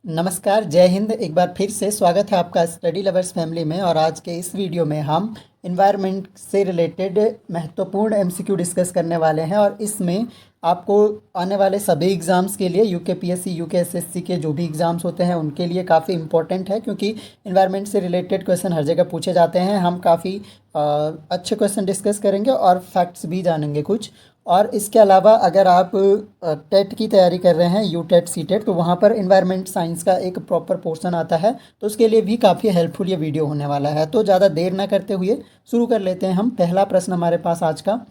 नमस्कार, जय हिंद। एक बार फिर से स्वागत है आपका स्टडी लवर्स फैमिली में। और आज के इस वीडियो में हम इन्वायरमेंट से रिलेटेड महत्वपूर्ण एमसीक्यू डिस्कस करने वाले हैं। और इसमें आपको आने वाले सभी एग्ज़ाम्स के लिए यूकेपीएससी, यूकेएसएससी के जो भी एग्ज़ाम्स होते हैं उनके लिए काफ़ी इंपॉर्टेंट है, क्योंकि इन्वायरमेंट से रिलेटेड क्वेश्चन हर जगह पूछे जाते हैं। हम काफ़ी अच्छे क्वेश्चन डिस्कस करेंगे और फैक्ट्स भी जानेंगे कुछ। और इसके अलावा अगर आप टेट की तैयारी कर रहे हैं, यू टेट सी टेट, तो वहाँ पर इन्वायरमेंट साइंस का एक प्रॉपर पोर्शन आता है, तो उसके लिए भी काफ़ी हेल्पफुल ये वीडियो होने वाला है। तो ज़्यादा देर ना करते हुए शुरू कर लेते हैं हम। पहला प्रश्न हमारे पास आज का,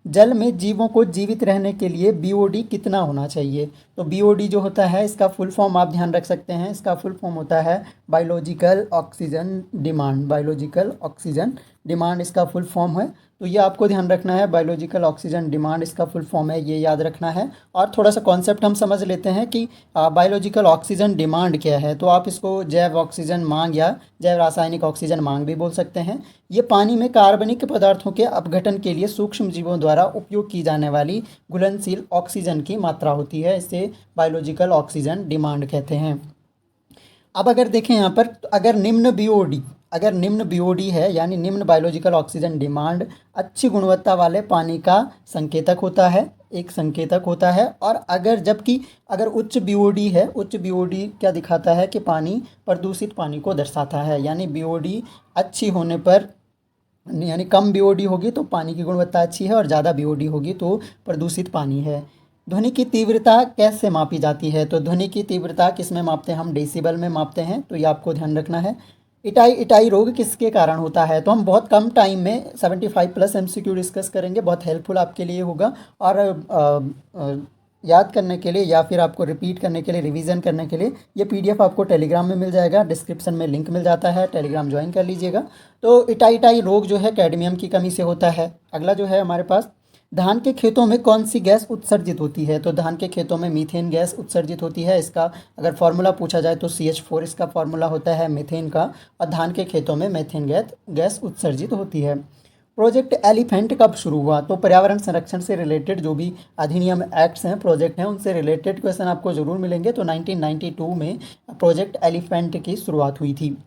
जल में जीवों को जीवित रहने के लिए बीओडी कितना होना चाहिए। तो बीओडी जो होता है, इसका फुल फॉर्म आप ध्यान रख सकते हैं। इसका फुल फॉर्म होता है biological oxygen demand. Biological oxygen demand इसका फुल फॉर्म है, तो ये आपको ध्यान रखना है। बायोलॉजिकल ऑक्सीजन डिमांड इसका फुल फॉर्म है, ये याद रखना है। और थोड़ा सा कॉन्सेप्ट हम समझ लेते हैं कि बायोलॉजिकल ऑक्सीजन डिमांड क्या है। तो आप इसको जैव ऑक्सीजन मांग या जैव रासायनिक ऑक्सीजन मांग भी बोल सकते हैं। ये पानी में कार्बनिक पदार्थों के अपघटन के लिए सूक्ष्म जीवों द्वारा उपयोग की जाने वाली घुलनशील ऑक्सीजन की मात्रा होती है। इसे बायोलॉजिकल ऑक्सीजन डिमांड कहते हैं। अब अगर देखें यहाँ पर, तो अगर निम्न बीओडी है, यानी निम्न बायोलॉजिकल ऑक्सीजन डिमांड अच्छी गुणवत्ता वाले पानी का संकेतक होता है, एक संकेतक होता है। और अगर उच्च बीओडी है, उच्च बीओडी क्या दिखाता है कि पानी प्रदूषित पानी को दर्शाता है। यानी बीओडी अच्छी होने पर, यानी कम बीओडी होगी तो पानी की गुणवत्ता अच्छी है, और ज़्यादा बीओडी होगी तो प्रदूषित पानी है। ध्वनि की तीव्रता कैसे मापी जाती है। तो ध्वनि की तीव्रता किस में मापते हैं, हम डेसिबल में मापते हैं, तो ये आपको ध्यान रखना है। इटाई रोग किसके कारण होता है। तो हम बहुत कम टाइम में 75 प्लस एमसीक्यू डिस्कस करेंगे, बहुत हेल्पफुल आपके लिए होगा। और याद करने के लिए या फिर आपको रिपीट करने के लिए, रिवीजन करने के लिए, ये पीडीएफ आपको टेलीग्राम में मिल जाएगा, डिस्क्रिप्शन में लिंक मिल जाता है, टेलीग्राम ज्वाइन कर लीजिएगा। तो इटाई रोग जो है कैडमियम की कमी से होता है। अगला जो है हमारे पास, धान के खेतों में कौन सी गैस उत्सर्जित होती है। तो धान के खेतों में मीथेन गैस उत्सर्जित होती है। इसका अगर फार्मूला पूछा जाए तो CH4 इसका फार्मूला होता है मीथेन का। और धान के खेतों में मीथेन गैस उत्सर्जित होती है। प्रोजेक्ट एलिफेंट कब शुरू हुआ। तो पर्यावरण संरक्षण से रिलेटेड जो भी अधिनियम, एक्ट्स हैं, प्रोजेक्ट हैं, उनसे रिलेटेड क्वेश्चन आपको ज़रूर मिलेंगे। तो 1992 में प्रोजेक्ट एलिफेंट की शुरुआत हुई थी।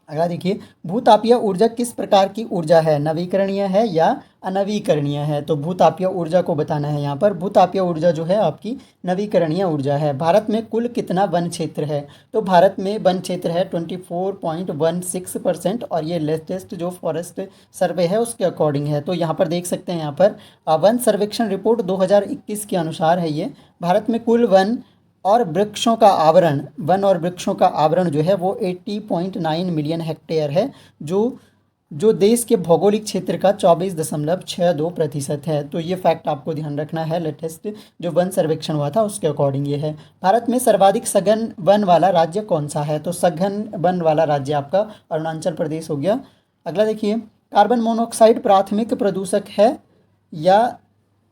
अगला देखिए, भूतापीय ऊर्जा किस प्रकार की ऊर्जा है, नवीकरणीय है या अनवीकरणीय है। तो भूतापीय ऊर्जा को बताना है यहाँ पर। भूतापीय ऊर्जा जो है आपकी नवीकरणीय ऊर्जा है। भारत में कुल कितना वन क्षेत्र है। तो भारत में वन क्षेत्र है 24.16%, और ये लेटेस्ट जो फॉरेस्ट सर्वे है उसके अकॉर्डिंग है। तो यहाँ पर देख सकते हैं, यहाँ पर वन सर्वेक्षण रिपोर्ट 2021 के अनुसार है ये। भारत में कुल वन और वृक्षों का आवरण जो है वो 80.9 मिलियन हेक्टेयर है, जो देश के भौगोलिक क्षेत्र का 24.62% है। तो ये फैक्ट आपको ध्यान रखना है। लेटेस्ट जो वन सर्वेक्षण हुआ था उसके अकॉर्डिंग ये है। भारत में सर्वाधिक सघन वन वाला राज्य कौन सा है। तो सघन वन वाला राज्य आपका अरुणाचल प्रदेश हो गया। अगला देखिए, कार्बन मोनोऑक्साइड प्राथमिक प्रदूषक है या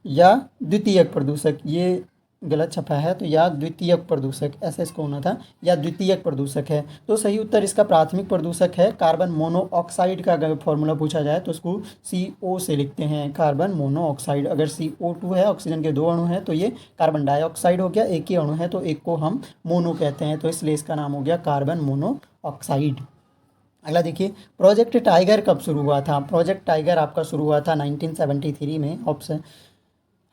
द्वितीयक प्रदूषक। ये गलत छपा है, तो या द्वितीयक प्रदूषक, ऐसा इसको होना था, या द्वितीयक प्रदूषक है। तो सही उत्तर इसका प्राथमिक प्रदूषक है। कार्बन मोनोऑक्साइड का अगर फॉर्मूला पूछा जाए तो उसको CO से लिखते हैं, कार्बन मोनोऑक्साइड। अगर CO2 है, ऑक्सीजन के 2 अणु हैं, तो ये कार्बन डाइऑक्साइड हो गया। एक ही अणु है तो एक को हम मोनो कहते हैं, तो इसलिए इसका नाम हो गया कार्बन मोनोऑक्साइड। अगला देखिए, प्रोजेक्ट टाइगर कब शुरू हुआ था। प्रोजेक्ट टाइगर आपका शुरू हुआ था 1973 में, ऑप्शन।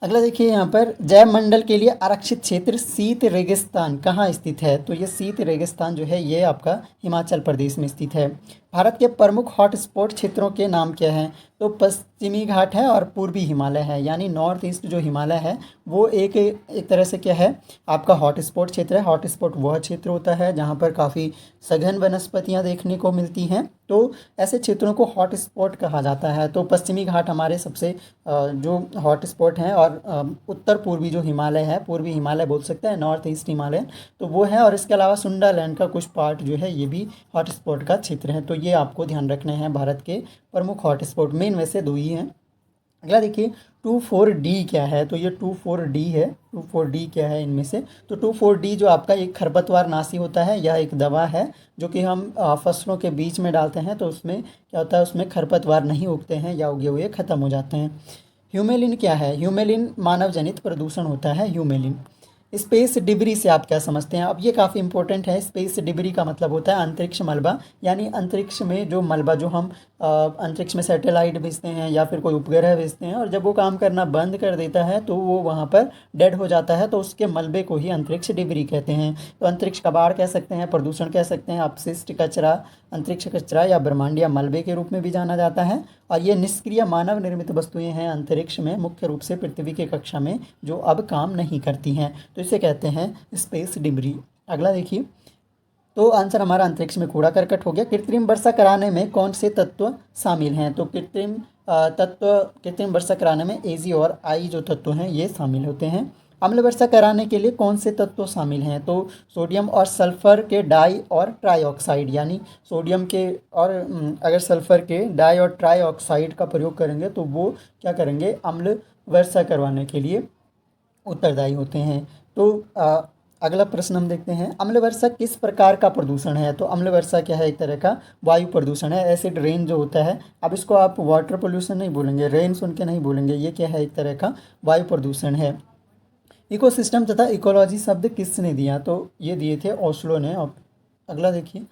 अगला देखिए, यहाँ पर जैव मंडल के लिए आरक्षित क्षेत्र शीत रेगिस्तान कहाँ स्थित है। तो ये शीत रेगिस्तान जो है ये आपका हिमाचल प्रदेश में स्थित है। भारत के प्रमुख हॉटस्पॉट क्षेत्रों के नाम क्या हैं। तो पश्चिमी घाट है और पूर्वी हिमालय है। यानी नॉर्थ ईस्ट जो हिमालय है वो एक तरह से क्या है, आपका हॉटस्पॉट क्षेत्र है। हॉटस्पॉट वह क्षेत्र होता है जहाँ पर काफ़ी सघन वनस्पतियाँ देखने को मिलती हैं, तो ऐसे क्षेत्रों को हॉटस्पॉट कहा जाता है। तो पश्चिमी घाट हमारे सबसे जो हॉटस्पॉट हैं, और उत्तर पूर्वी जो हिमालय है, पूर्वी हिमालय बोल सकते हैं, नॉर्थ ईस्ट हिमालय, तो वो है। और इसके अलावा सुंडालैंड का कुछ पार्ट जो है ये भी हॉटस्पॉट का क्षेत्र है। तो ये आपको ध्यान रखने हैं। भारत के प्रमुख हॉटस्पॉट मेन वैसे 2 ही हैं। अगला देखिए, 2,4-D क्या है। तो ये 2,4-D है। 2,4-D क्या है इनमें से। तो 2,4-D जो आपका एक खरपतवार नाशी होता है, यह एक दवा है जो कि हम फसलों के बीच में डालते हैं, तो उसमें क्या होता है, उसमें खरपतवार नहीं उगते हैं या उगे हुए ख़त्म हो जाते हैं। ह्यूमेलिन क्या है। ह्यूमेलिन मानव जनित प्रदूषण होता है, ह्यूमेलिन। स्पेस डिब्री से आप क्या समझते हैं? अब ये काफ़ी इंपॉर्टेंट है। स्पेस डिब्री का मतलब होता है अंतरिक्ष मलबा, यानी अंतरिक्ष में जो मलबा, जो हम अंतरिक्ष में सैटेलाइट भेजते हैं या फिर कोई उपग्रह भेजते हैं और जब वो काम करना बंद कर देता है तो वो वहाँ पर डेड हो जाता है, तो उसके मलबे को ही अंतरिक्ष डिब्री कहते हैं। तो अंतरिक्ष कबाड़ कह सकते हैं, प्रदूषण कह सकते हैं, अपशिष्ट कचरा, अंतरिक्ष कचरा या ब्रह्मांडीय मलबे के रूप में भी जाना जाता है। और ये निष्क्रिय मानव निर्मित वस्तुएं हैं अंतरिक्ष में, मुख्य रूप से पृथ्वी की कक्षा में, जो अब काम नहीं करती हैं, तो इसे कहते हैं स्पेस डिब्री। अगला देखिए, तो आंसर हमारा अंतरिक्ष में कूड़ा करकट हो गया। कृत्रिम वर्षा कराने में कौन से तत्व शामिल हैं? तो कृत्रिम वर्षा कराने में एजी और आई जो तत्व हैं ये शामिल होते हैं। अम्ल वर्षा कराने के लिए कौन से तत्व शामिल हैं? तो सोडियम और सल्फर के डाई और ट्राईऑक्साइड, यानी सोडियम के और अगर सल्फर के डाई और ट्राईऑक्साइड का प्रयोग करेंगे तो वो क्या करेंगे, अम्ल वर्षा करवाने के लिए उत्तरदायी होते हैं। तो अगला प्रश्न हम देखते हैं, अम्ल वर्षा किस प्रकार का प्रदूषण है? तो अम्ल वर्षा क्या है? एक तरह का वायु प्रदूषण है। एसिड रेन जो होता है, अब इसको आप वाटर पोल्यूशन नहीं बोलेंगे, रेन सुन के नहीं बोलेंगे, ये क्या है? एक तरह का वायु प्रदूषण है। इकोसिस्टम तथा इकोलॉजी शब्द किसने दिया? तो ये दिए थे ओस्लो ने। और अगला देखिए,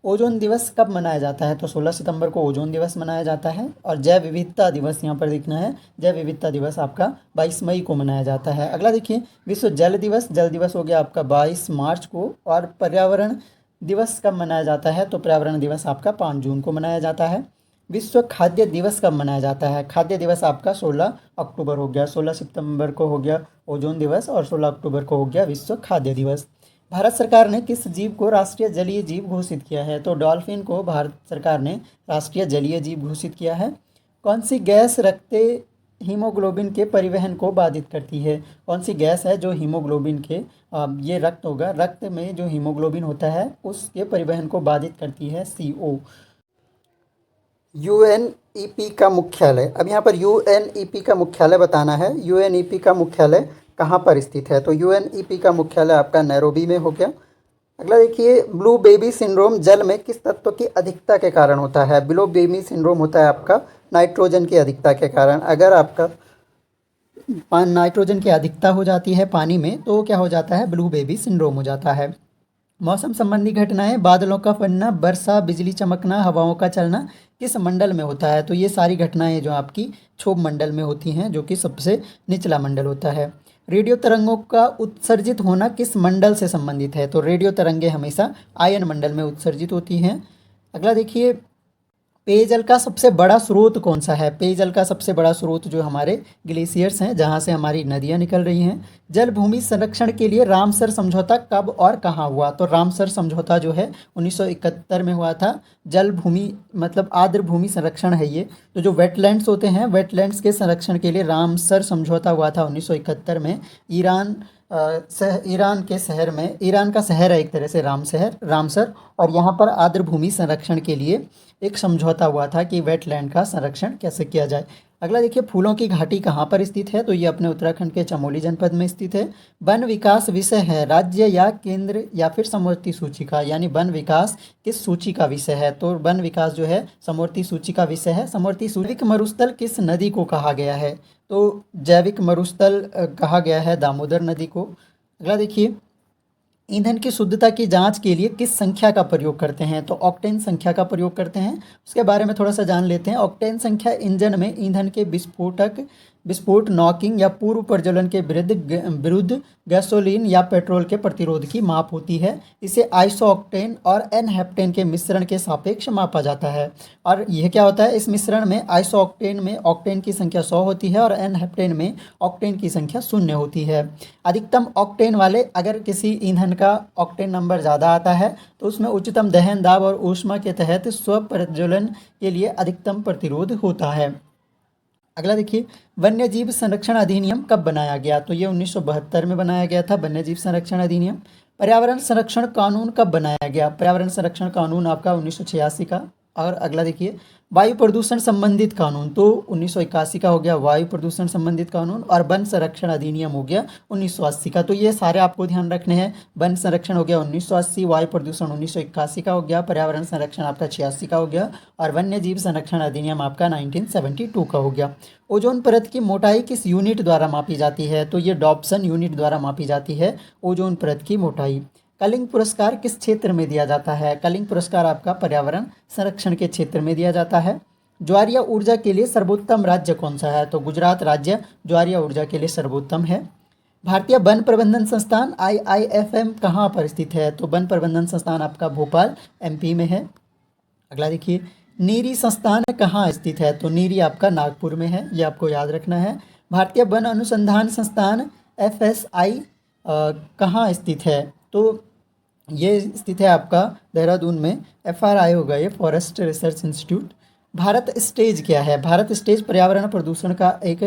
ओजोन दिवस कब मनाया जाता है? तो 16 सितंबर को ओजोन दिवस मनाया जाता है। और जैव विविधता दिवस यहाँ पर देखना है, जैव विविधता दिवस आपका 22 मई को मनाया जाता है। अगला देखिए, विश्व जल दिवस, जल दिवस हो गया आपका 22 मार्च को। और पर्यावरण दिवस कब मनाया जाता है? तो पर्यावरण दिवस आपका 5 जून को मनाया जाता है। विश्व खाद्य दिवस कब मनाया जाता है? खाद्य दिवस आपका 16 अक्टूबर हो गया। 16 सितंबर को हो गया ओजोन दिवस और 16 अक्टूबर को हो गया विश्व खाद्य दिवस। भारत सरकार ने किस जीव को राष्ट्रीय जलीय जीव घोषित किया है? तो डॉल्फिन को भारत सरकार ने राष्ट्रीय जलीय जीव घोषित किया है। कौन सी गैस रक्त हीमोग्लोबिन के परिवहन को बाधित करती है? कौन सी गैस है जो हीमोग्लोबिन के ये रक्त होगा, रक्त में जो हीमोग्लोबिन होता है उसके परिवहन को बाधित करती है? CO। UNEP का मुख्यालय, अब यहाँ पर UNEP का मुख्यालय बताना है। UNEP का मुख्यालय कहाँ पर स्थित है? तो UNEP का मुख्यालय आपका नैरोबी में हो गया। अगला देखिए, ब्लू बेबी सिंड्रोम जल में किस तत्व की अधिकता के कारण होता है? ब्लू बेबी सिंड्रोम होता है आपका नाइट्रोजन की अधिकता के कारण। अगर आपका नाइट्रोजन की अधिकता हो जाती है पानी में तो क्या हो जाता है? ब्लू बेबी सिंड्रोम हो जाता है। मौसम संबंधी घटनाएं, बादलों का फटना, वर्षा, बिजली चमकना, हवाओं का चलना किस मंडल में होता है? तो ये सारी घटनाएं जो आपकी क्षोभ मंडल में होती हैं, जो कि सबसे निचला मंडल होता है। रेडियो तरंगों का उत्सर्जित होना किस मंडल से संबंधित है? तो रेडियो तरंगें हमेशा आयन मंडल में उत्सर्जित होती हैं। अगला देखिए, पेयजल का सबसे बड़ा स्रोत कौन सा है? पेयजल का सबसे बड़ा स्रोत जो हमारे ग्लेशियर्स हैं, जहाँ से हमारी नदियाँ निकल रही हैं। जल भूमि संरक्षण के लिए रामसर समझौता कब और कहाँ हुआ? तो रामसर समझौता जो है 1971 में हुआ था। जल भूमि मतलब आर्द्र भूमि संरक्षण है ये। तो जो वेटलैंड्स होते हैं, वेटलैंड्स के संरक्षण के लिए रामसर समझौता हुआ था 1971 में। ईरान के शहर में, ईरान का शहर है एक तरह से रामसर, और यहाँ पर आर्द्र भूमि संरक्षण के लिए एक समझौता हुआ था कि वेटलैंड का संरक्षण कैसे किया जाए। अगला देखिए, फूलों की घाटी कहाँ पर स्थित है? तो ये अपने उत्तराखंड के चमोली जनपद में स्थित है। वन विकास विषय है राज्य या केंद्र या फिर समवर्ती सूची का, यानी वन विकास किस सूची का विषय है? तो वन विकास जो है समवर्ती सूची का विषय है। समवर्ती जैविक मरुस्थल किस नदी को कहा गया है? तो जैविक मरुस्थल कहा गया है दामोदर नदी को। अगला देखिए, ईंधन की शुद्धता की जांच के लिए किस संख्या का प्रयोग करते हैं? तो ऑक्टेन संख्या का प्रयोग करते हैं। उसके बारे में थोड़ा सा जान लेते हैं। ऑक्टेन संख्या इंजन में ईंधन के विस्फोट, नॉकिंग या पूर्व प्रज्वलन के विरुद्ध गैसोलीन या पेट्रोल के प्रतिरोध की माप होती है। इसे आइसो ऑक्टेन और एन हेप्टेन के मिश्रण के सापेक्ष मापा जाता है। और यह क्या होता है? इस मिश्रण में आइसो ऑक्टेन में ऑक्टेन की संख्या 100 होती है और एन हेप्टेन में ऑक्टेन की संख्या 0 होती है। अधिकतम ऑक्टेन वाले, अगर किसी ईंधन का ऑक्टेन नंबर ज़्यादा आता है तो उसमें उच्चतम दहन दाब और ऊष्मा के तहत स्व प्रज्वलन के लिए अधिकतम प्रतिरोध होता है। अगला देखिए, वन्य जीव संरक्षण अधिनियम कब बनाया गया? तो ये 1972 में बनाया गया था, वन्य जीव संरक्षण अधिनियम। पर्यावरण संरक्षण कानून कब बनाया गया? पर्यावरण संरक्षण कानून आपका 1986 का और अगला देखिए, वायु प्रदूषण संबंधित कानून तो 1981 का हो गया वायु प्रदूषण संबंधित कानून, और वन संरक्षण अधिनियम हो गया 1980 का। तो ये सारे आपको ध्यान रखने हैं। वन संरक्षण हो गया 1980, वायु प्रदूषण 1981 का हो गया, पर्यावरण संरक्षण आपका 86 का हो गया, और वन्य जीव संरक्षण अधिनियम आपका 1972 का हो गया। ओजोन परत की मोटाई किस यूनिट द्वारा मापी जाती है? तो ये डॉप्सन यूनिट द्वारा मापी जाती है ओजोन परत की मोटाई। कलिंग पुरस्कार किस क्षेत्र में दिया जाता है? कलिंग पुरस्कार आपका पर्यावरण संरक्षण के क्षेत्र में दिया जाता है। ज्वारीय ऊर्जा के लिए सर्वोत्तम राज्य कौन सा है? तो गुजरात राज्य ज्वारीय ऊर्जा के लिए सर्वोत्तम है। भारतीय वन प्रबंधन संस्थान IIFM कहाँ पर स्थित है? तो वन प्रबंधन संस्थान आपका भोपाल MP में है। अगला देखिए, नीरी संस्थान कहाँ स्थित है? तो नीरी आपका नागपुर में है, ये आपको याद रखना है। भारतीय वन अनुसंधान संस्थान FSI कहाँ स्थित है? तो ये स्थित है आपका देहरादून में। FRI होगा ये, forest research institute. Bharat stage क्या है? भारत स्टेज पर्यावरण प्रदूषण का एक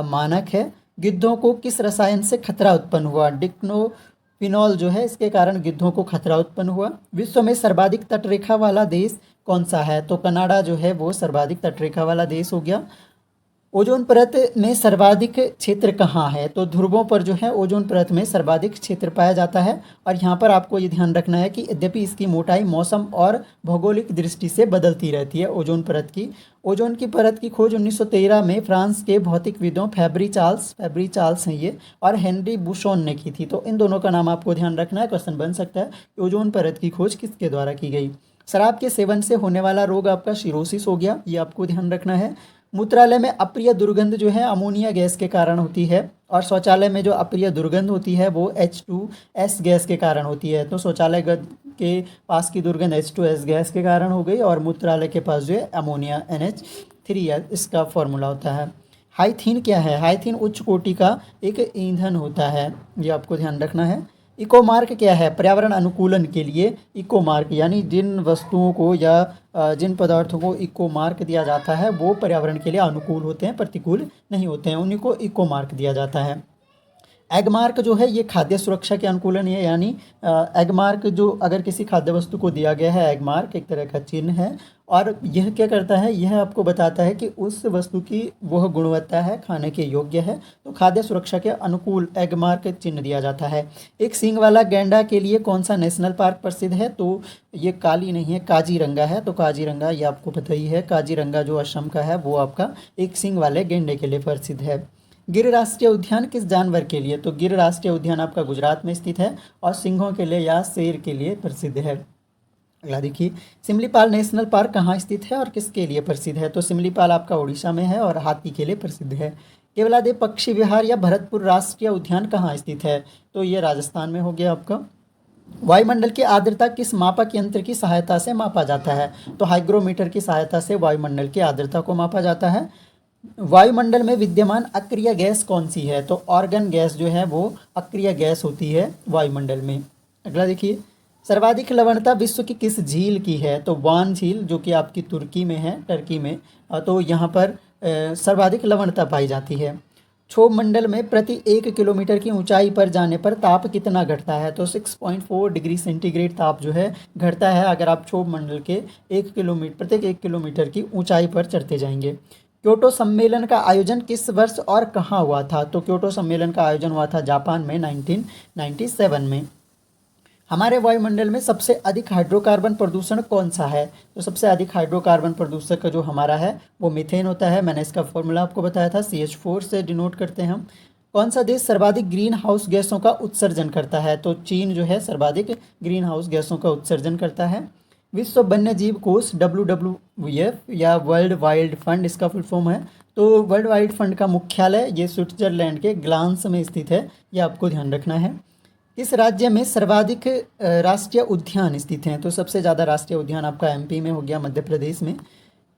मानक है। गिद्धों को किस रसायन से खतरा उत्पन्न हुआ? डिक्लोफिनॉल जो है, इसके कारण गिद्धों को खतरा उत्पन्न हुआ। विश्व में सर्वाधिक तटरेखा वाला देश कौन सा है? तो कनाडा जो है वो सर्वाधिक तटरेखा वाला देश हो गया। ओजोन परत में सर्वाधिक क्षेत्र कहाँ है? तो ध्रुवों पर जो है ओजोन परत में सर्वाधिक क्षेत्र पाया जाता है। और यहाँ पर आपको ये ध्यान रखना है कि यद्यपि इसकी मोटाई मौसम और भौगोलिक दृष्टि से बदलती रहती है ओजोन परत की। ओजोन की परत की खोज 1913 में फ्रांस के भौतिकविदों फैब्री चार्ल्स हैं ये, और हेनरी बुशॉन ने की थी। तो इन दोनों का नाम आपको ध्यान रखना है, क्वेश्चन बन सकता है कि ओजोन परत की खोज किसके द्वारा की गई। शराब के सेवन से होने वाला रोग आपका सिरोसिस हो गया, ये आपको ध्यान रखना है। मूत्रालय में अप्रिय दुर्गंध जो है अमोनिया गैस के कारण होती है, और शौचालय में जो अप्रिय दुर्गंध होती है वो H2S गैस के कारण होती है। तो शौचालय के पास की दुर्गंध H2S गैस के कारण हो गई, और मूत्रालय के पास जो है अमोनिया NH3 इसका फॉर्मूला होता है। हाइथीन क्या है? हाइथीन उच्च कोटि का एक ईंधन होता है, ये आपको ध्यान रखना है। इको मार्क क्या है? पर्यावरण अनुकूलन के लिए इको मार्क, यानी जिन वस्तुओं को या जिन पदार्थों को इको मार्क दिया जाता है वो पर्यावरण के लिए अनुकूल होते हैं, प्रतिकूल नहीं होते हैं, उन्हीं को इको मार्क दिया जाता है। एग मार्क जो है ये खाद्य सुरक्षा के अनुकूलन है, यानी एग मार्क जो अगर किसी खाद्य वस्तु को दिया गया है, एग मार्क एक तरह का चिन्ह है, और यह क्या करता है? यह आपको बताता है कि उस वस्तु की वह गुणवत्ता है, खाने के योग्य है, तो खाद्य सुरक्षा के अनुकूल एग मार्क चिन्ह दिया जाता है। एक सींग वाला गैंडा के लिए कौन सा नेशनल पार्क प्रसिद्ध है? तो ये काली नहीं है, काजीरंगा है। तो काजीरंगा ये आपको पता ही है, काजीरंगा जो असम का है वो आपका एक सींग वाले गैंडे के लिए प्रसिद्ध है। गिर राष्ट्रीय उद्यान किस जानवर के लिए? तो गिर राष्ट्रीय उद्यान आपका गुजरात में स्थित है, और सिंहों के लिए या शेर के लिए प्रसिद्ध है। अगला देखिए, सिमलीपाल नेशनल पार्क कहाँ स्थित है और किसके लिए प्रसिद्ध है? तो सिमलीपाल आपका उड़ीसा में है और हाथी के लिए प्रसिद्ध है। केवलादेव पक्षी विहार या भरतपुर राष्ट्रीय उद्यान कहाँ स्थित है? तो ये राजस्थान में हो गया आपका। वायुमंडल की आर्द्रता किस मापक यंत्र की सहायता से मापा जाता है? तो हाइग्रोमीटर की सहायता से वायुमंडल की आर्द्रता को मापा जाता है। वायुमंडल में विद्यमान अक्रिय गैस कौन सी है? तो ऑर्गन गैस जो है वो अक्रिय गैस होती है वायुमंडल में। अगला देखिए, सर्वाधिक लवणता विश्व की किस झील की है? तो वान झील जो कि आपकी तुर्की में है, टर्की में, तो यहाँ पर सर्वाधिक लवणता पाई जाती है। क्षोभ मंडल में प्रति 1 किलोमीटर की ऊंचाई पर जाने पर ताप कितना घटता है? तो 6.4 डिग्री सेंटीग्रेड ताप जो है घटता है अगर आप क्षोभ मंडल के प्रत्येक 1 किलोमीटर की ऊंचाई पर चढ़ते जाएंगे। क्योटो सम्मेलन का आयोजन किस वर्ष और कहाँ हुआ था? तो क्योटो सम्मेलन का आयोजन हुआ था जापान में 1997 में। हमारे वायुमंडल में सबसे अधिक हाइड्रोकार्बन प्रदूषण कौन सा है? तो सबसे अधिक हाइड्रोकार्बन प्रदूषक जो हमारा है वो मीथेन होता है। मैंने इसका फॉर्मूला आपको बताया था, CH4 से डिनोट करते हैं हम। कौन सा देश सर्वाधिक ग्रीन हाउस गैसों का उत्सर्जन करता है? तो चीन जो है सर्वाधिक ग्रीन हाउस गैसों का उत्सर्जन करता है। विश्व वन्य जीव कोष WWF या वर्ल्ड वाइल्ड फंड इसका फुल फॉर्म है। तो वर्ल्ड वाइल्ड फंड का मुख्यालय ये स्विट्जरलैंड के ग्लांस में स्थित है, ये आपको ध्यान रखना है। किस राज्य में सर्वाधिक राष्ट्रीय उद्यान स्थित हैं? तो सबसे ज़्यादा राष्ट्रीय उद्यान आपका MP में हो गया, मध्य प्रदेश में।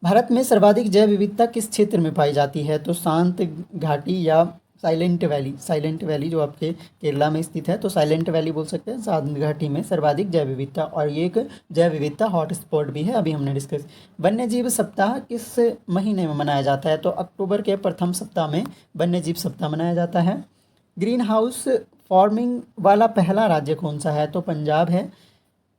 भारत में सर्वाधिक जैव विविधता किस क्षेत्र में पाई जाती है? तो शांत घाटी या साइलेंट वैली जो आपके केरला में स्थित है, तो साइलेंट वैली बोल सकते हैं। शांत घाटी में सर्वाधिक जैव विविधता, और ये एक जैव विविधता हॉटस्पॉट भी है, अभी हमने डिस्कस। वन्य जीव सप्ताह किस महीने में मनाया जाता है? तो अक्टूबर के प्रथम सप्ताह में वन्य जीव सप्ताह मनाया जाता है। ग्रीन हाउस फॉर्मिंग वाला पहला राज्य कौन सा है? तो पंजाब है।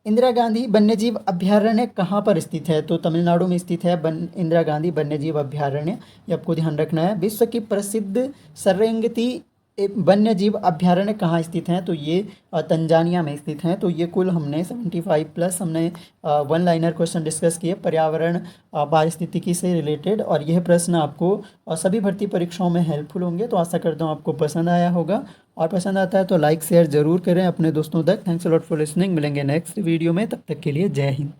इंदिरा गांधी वन्यजीव अभयारण्य कहाँ पर स्थित है? तो तमिलनाडु में स्थित है इंदिरा गांधी वन्यजीव अभयारण्य, ये आपको ध्यान रखना है। विश्व की प्रसिद्ध सेरेंगेती वन्यजीव अभयारण्य कहाँ स्थित हैं? तो ये तंजानिया में स्थित हैं। तो ये कुल हमने 75 प्लस हमने वन लाइनर क्वेश्चन डिस्कस किए पर्यावरण पारिस्थितिकी से रिलेटेड, और यह प्रश्न आपको सभी भर्ती परीक्षाओं में हेल्पफुल होंगे। तो आशा करता हूँ आपको पसंद आया होगा, और पसंद आता है तो लाइक शेयर ज़रूर करें अपने दोस्तों तक। Thanks a lot for listening. मिलेंगे नेक्स्ट वीडियो में, तब तक के लिए जय हिंद।